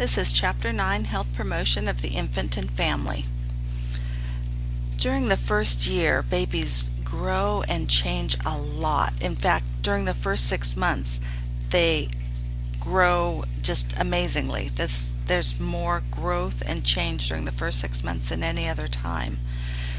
This is Chapter 9, Health Promotion of the Infant and Family. During the first year, babies grow and change a lot. In fact, during the first 6 months, they grow just amazingly. There's more growth and change during the first 6 months than any other time.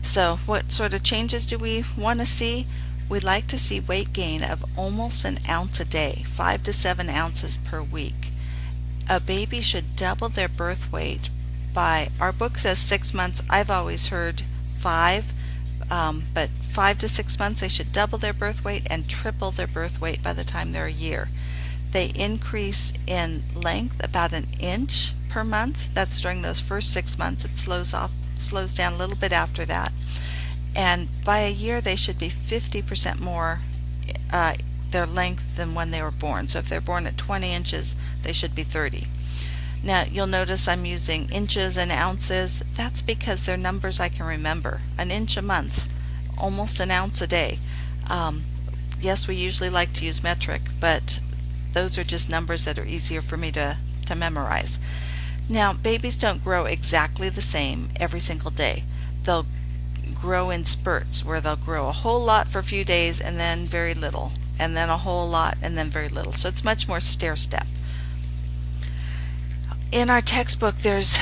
So what sort of changes do we want to see? We'd like to see weight gain of almost an ounce a day, 5 to 7 ounces per week. A baby should double their birth weight by, our book says 6 months, I've always heard 5, but 5 to 6 months they should double their birth weight and triple their birth weight by the time they're a year. They increase in length about an inch per month. That's during those first 6 months. It slows down a little bit after that. And by a year they should be 50% more their length than when they were born. So if they're born at 20 inches, they should be 30. Now you'll notice I'm using inches and ounces. That's because they're numbers I can remember. An inch a month, almost an ounce a day. Yes, we usually like to use metric, but those are just numbers that are easier for me to memorize. Now, babies don't grow exactly the same every single day. They'll grow in spurts where they'll grow a whole lot for a few days and then very little, and then a whole lot and then very little. So it's much more stair-step. In our textbook, there's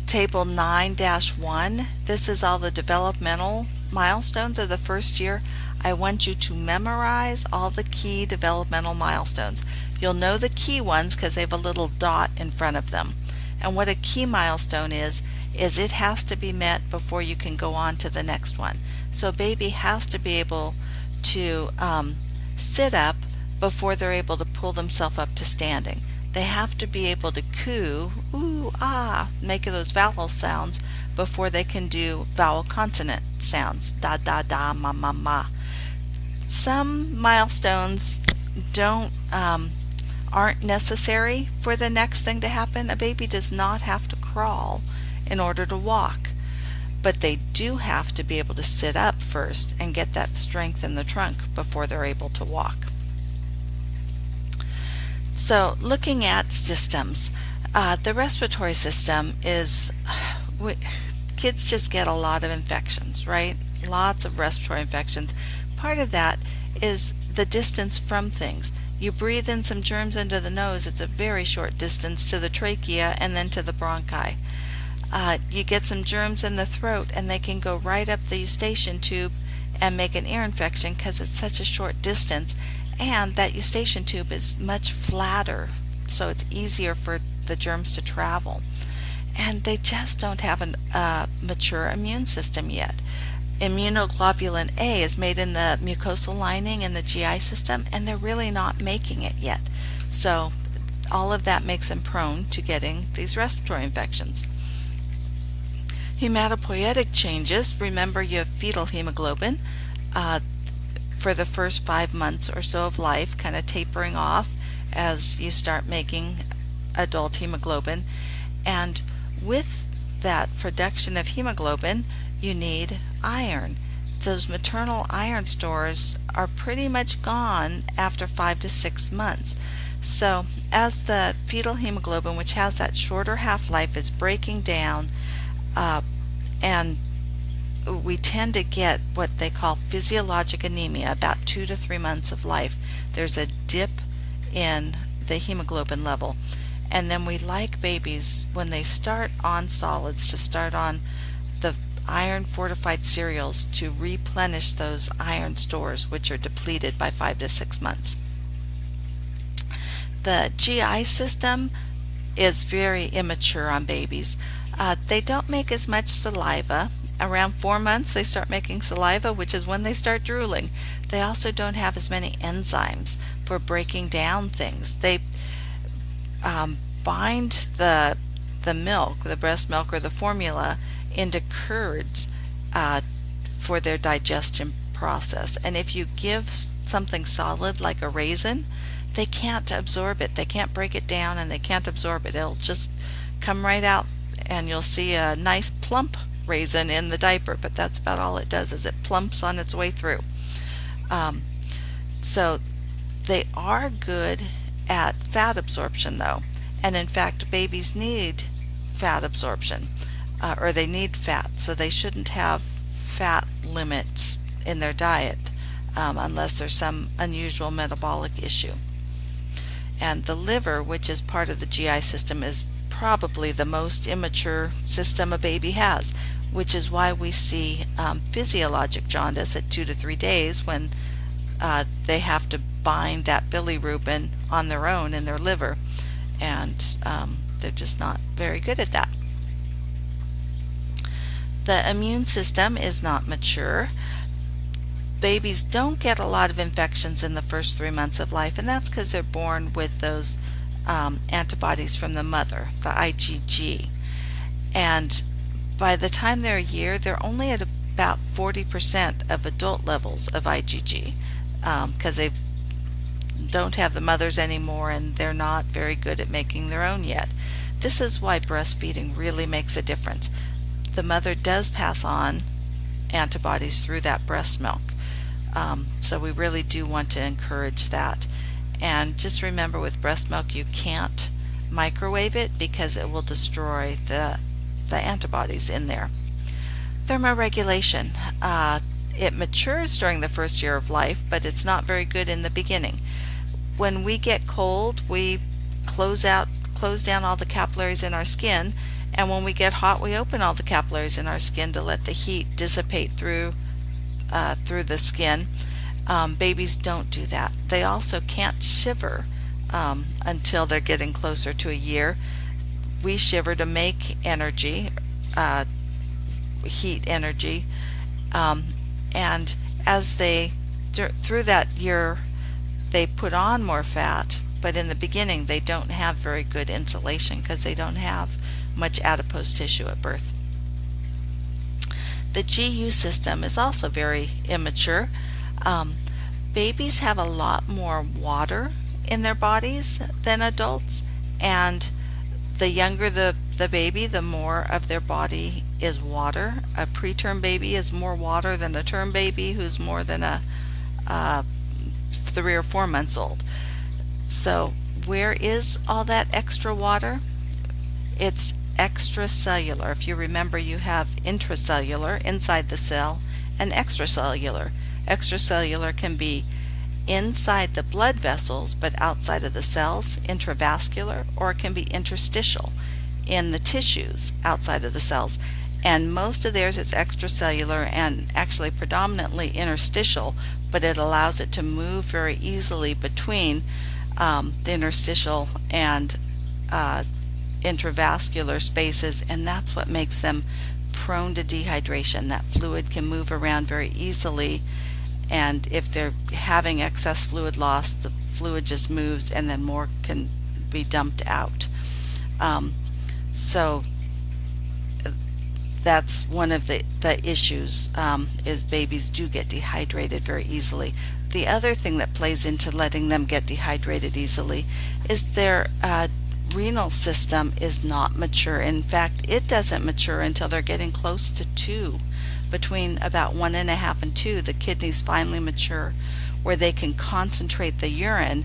table 9-1. This is all the developmental milestones of the first year. I want you to memorize all the key developmental milestones. You'll know the key ones because they have a little dot in front of them. And what a key milestone is it has to be met before you can go on to the next one. So a baby has to be able to sit up before they're able to pull themselves up to standing. They have to be able to coo, ooh, ah, make those vowel sounds before they can do vowel consonant sounds, da, da, da, ma, ma, ma. Some milestones aren't necessary for the next thing to happen. A baby does not have to crawl in order to walk, but they do have to be able to sit up first and get that strength in the trunk before they're able to walk. So looking at systems, the respiratory system is, kids just get a lot of infections, right? Lots of respiratory infections. Part of that is the distance from things. You breathe in some germs into the nose, it's a very short distance to the trachea and then to the bronchi. You get some germs in the throat and they can go right up the eustachian tube and make an ear infection because it's such a short distance, and that eustachian tube is much flatter, so it's easier for the germs to travel. And they just don't have a mature immune system yet. Immunoglobulin A is made in the mucosal lining in the GI system, and they're really not making it yet. So all of that makes them prone to getting these respiratory infections. Hematopoietic changes, remember you have fetal hemoglobin for the first 5 months or so of life, kind of tapering off as you start making adult hemoglobin. And with that production of hemoglobin, you need iron. Those maternal iron stores are pretty much gone after 5 to 6 months. So as the fetal hemoglobin, which has that shorter half-life, is breaking down, and we tend to get what they call physiologic anemia about 2 to 3 months of life. There's a dip in the hemoglobin level. And then we like babies, when they start on solids, to start on the iron fortified cereals to replenish those iron stores, which are depleted by 5 to 6 months. The GI system is very immature on babies. They don't make as much saliva. Around 4 months they start making saliva, which is when they start drooling. They also don't have as many enzymes for breaking down things. They bind the milk, the breast milk or the formula, into curds for their digestion process. And if you give something solid like a raisin, they can't absorb it. They can't break it down and they can't absorb it. It'll just come right out and you'll see a nice plump raisin in the diaper, but that's about all it does, is it plumps on its way through. So they are good at fat absorption though, and in fact babies need fat absorption, or they need fat, so they shouldn't have fat limits in their diet unless there's some unusual metabolic issue. And the liver, which is part of the GI system, is probably the most immature system a baby has, which is why we see physiologic jaundice at 2 to 3 days when they have to bind that bilirubin on their own in their liver, and they're just not very good at that. The immune system is not mature. Babies don't get a lot of infections in the first 3 months of life, and that's because they're born with those antibodies from the mother, the IgG. And by the time they're a year, they're only at about 40% of adult levels of IgG, because they don't have the mothers anymore and they're not very good at making their own yet. This is why breastfeeding really makes a difference. The mother does pass on antibodies through that breast milk. So we really do want to encourage that. And just remember, with breast milk you can't microwave it because it will destroy the antibodies in there. Thermoregulation. It matures during the first year of life, but it's not very good in the beginning. When we get cold, we close down all the capillaries in our skin, and when we get hot, we open all the capillaries in our skin to let the heat dissipate through the skin. Babies don't do that. They also can't shiver until they're getting closer to a year. We shiver to make energy, heat energy, and as through that year they put on more fat, but in the beginning they don't have very good insulation because they don't have much adipose tissue at birth. The GU system is also very immature. Babies have a lot more water in their bodies than adults, and the younger the baby, the more of their body is water. A preterm baby is more water than a term baby who's more than a 3 or 4 months old. So where is all that extra water? It's extracellular. If you remember, you have intracellular, inside the cell, and extracellular. Extracellular can be inside the blood vessels but outside of the cells, intravascular, or it can be interstitial, in the tissues outside of the cells. And most of theirs is extracellular and actually predominantly interstitial, but it allows it to move very easily between the interstitial and intravascular spaces, and that's what makes them prone to dehydration. That fluid can move around very easily, and if they're having excess fluid loss, the fluid just moves and then more can be dumped out. So that's one of the issues, is babies do get dehydrated very easily. The other thing that plays into letting them get dehydrated easily is their renal system is not mature. In fact, it doesn't mature until they're getting close to 2. Between about 1.5 and 2, the kidneys finally mature, where they can concentrate the urine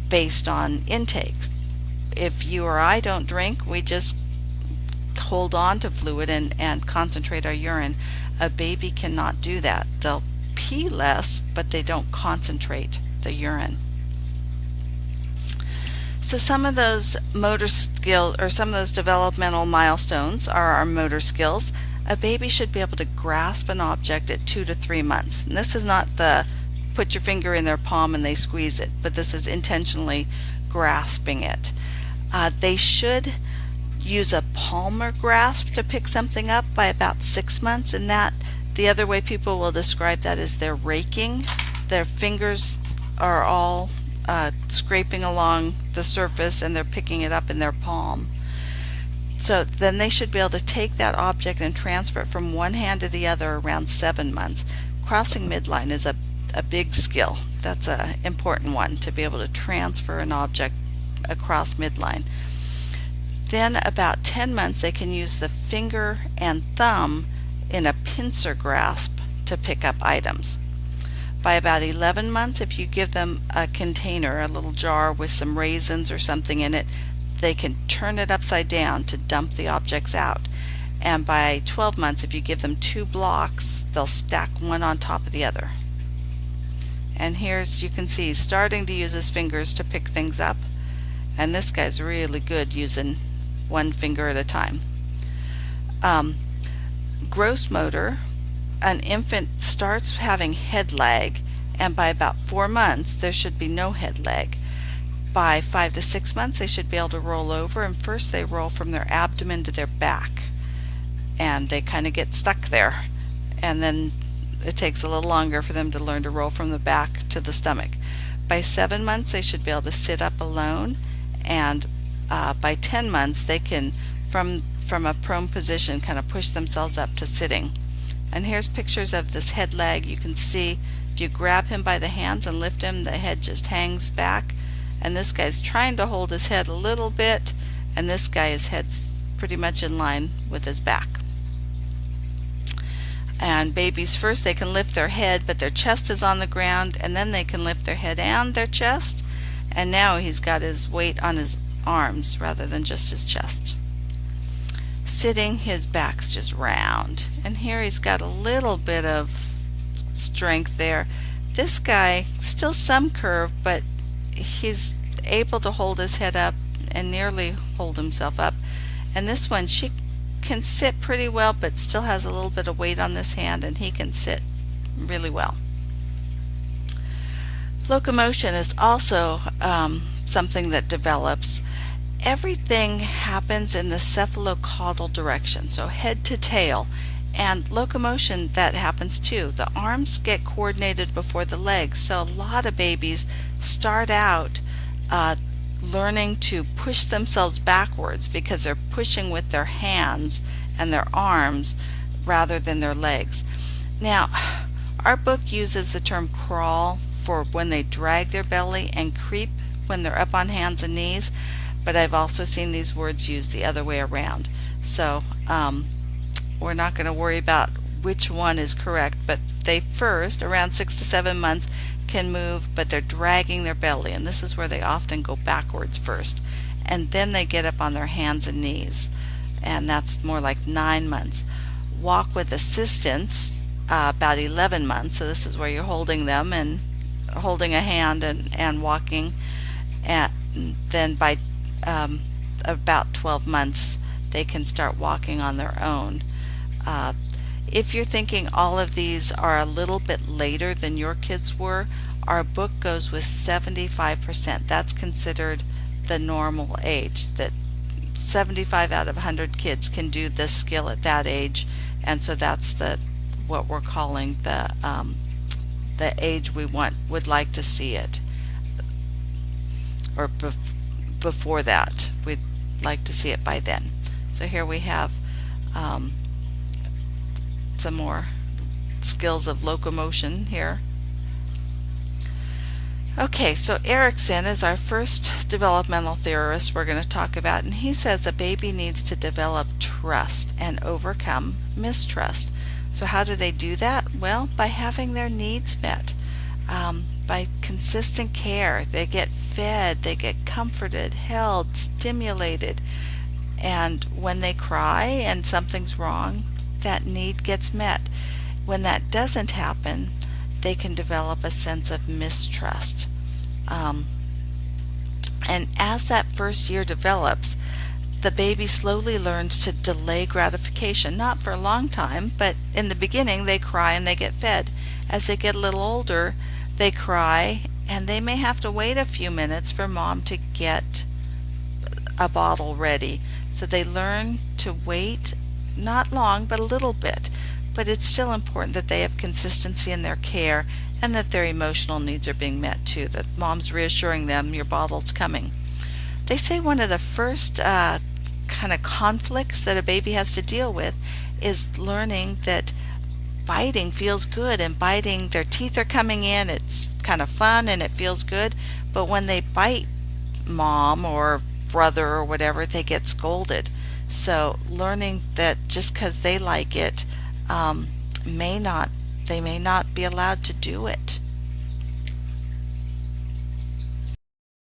based on intake. If you or I don't drink, we just hold on to fluid and concentrate our urine. A baby cannot do that. They'll pee less, but they don't concentrate the urine. So some of those motor skills, or some of those developmental milestones, are our motor skills. A baby should be able to grasp an object at 2 to 3 months. And this is not the put your finger in their palm and they squeeze it, but this is intentionally grasping it. They should use a palmar grasp to pick something up by about 6 months, and that, the other way people will describe that is they're raking. Their fingers are all scraping along the surface and they're picking it up in their palm. So then they should be able to take that object and transfer it from one hand to the other around 7 months. Crossing midline is a big skill. That's an important one, to be able to transfer an object across midline. Then about 10 months they can use the finger and thumb in a pincer grasp to pick up items. By about 11 months, if you give them a container, a little jar with some raisins or something in it, they can turn it upside down to dump the objects out. And by 12 months, if you give them 2 blocks, they'll stack one on top of the other. And here's, you can see, he's starting to use his fingers to pick things up. And this guy's really good using one finger at a time. Gross motor, an infant starts having head lag, and by about 4 months there should be no head lag. By 5 to 6 months they should be able to roll over, and first they roll from their abdomen to their back, and they kind of get stuck there, and then it takes a little longer for them to learn to roll from the back to the stomach. By 7 months they should be able to sit up alone, and by 10 months they can, from a prone position, kind of push themselves up to sitting. And here's pictures of this head lag. You can see if you grab him by the hands and lift him, the head just hangs back, and this guy's trying to hold his head a little bit, and this guy's head's pretty much in line with his back. And babies, first they can lift their head, but their chest is on the ground, and then they can lift their head and their chest, and now he's got his weight on his arms rather than just his chest. Sitting, his back's just round, and here he's got a little bit of strength there. This guy, still some curve, but he's able to hold his head up and nearly hold himself up. And this one, she can sit pretty well, but still has a little bit of weight on this hand, and he can sit really well. Locomotion is also something that develops. Everything happens in the cephalocaudal direction, so head to tail, and locomotion, that happens too. The arms get coordinated before the legs, so a lot of babies start out learning to push themselves backwards because they're pushing with their hands and their arms rather than their legs. Now, our book uses the term crawl for when they drag their belly and creep when they're up on hands and knees, but I've also seen these words used the other way around. So we're not going to worry about which one is correct, but they first, around 6 to 7 months, can move, but they're dragging their belly, and this is where they often go backwards first, and then they get up on their hands and knees, and that's more like 9 months. Walk with assistance, about 11 months, so this is where you're holding them and holding a hand and walking, and then by about 12 months they can start walking on their own. If you're thinking all of these are a little bit later than your kids were, our book goes with 75%. That's considered the normal age, that 75 out of 100 kids can do this skill at that age, and so that's what we're calling the age we would like to see it, or before that we'd like to see it by then. So here we have some more skills of locomotion here. Okay, so Erickson is our first developmental theorist we're going to talk about, and he says a baby needs to develop trust and overcome mistrust. So how do they do that? Well, by having their needs met, by consistent care. They get fed, they get comforted, held, stimulated, and when they cry and something's wrong, that need gets met. When that doesn't happen, they can develop a sense of mistrust. And as that first year develops, the baby slowly learns to delay gratification, not for a long time, but in the beginning they cry and they get fed. As they get a little older, they cry and they may have to wait a few minutes for mom to get a bottle ready. So they learn to wait, not long, but a little bit. But it's still important that they have consistency in their care and that their emotional needs are being met too, that mom's reassuring them your bottle's coming. They say one of the first kind of conflicts that a baby has to deal with is learning that biting feels good, and biting, their teeth are coming in, it's kind of fun and it feels good, but when they bite mom or brother or whatever, they get scolded. So learning that just because they like it, they may not be allowed to do it.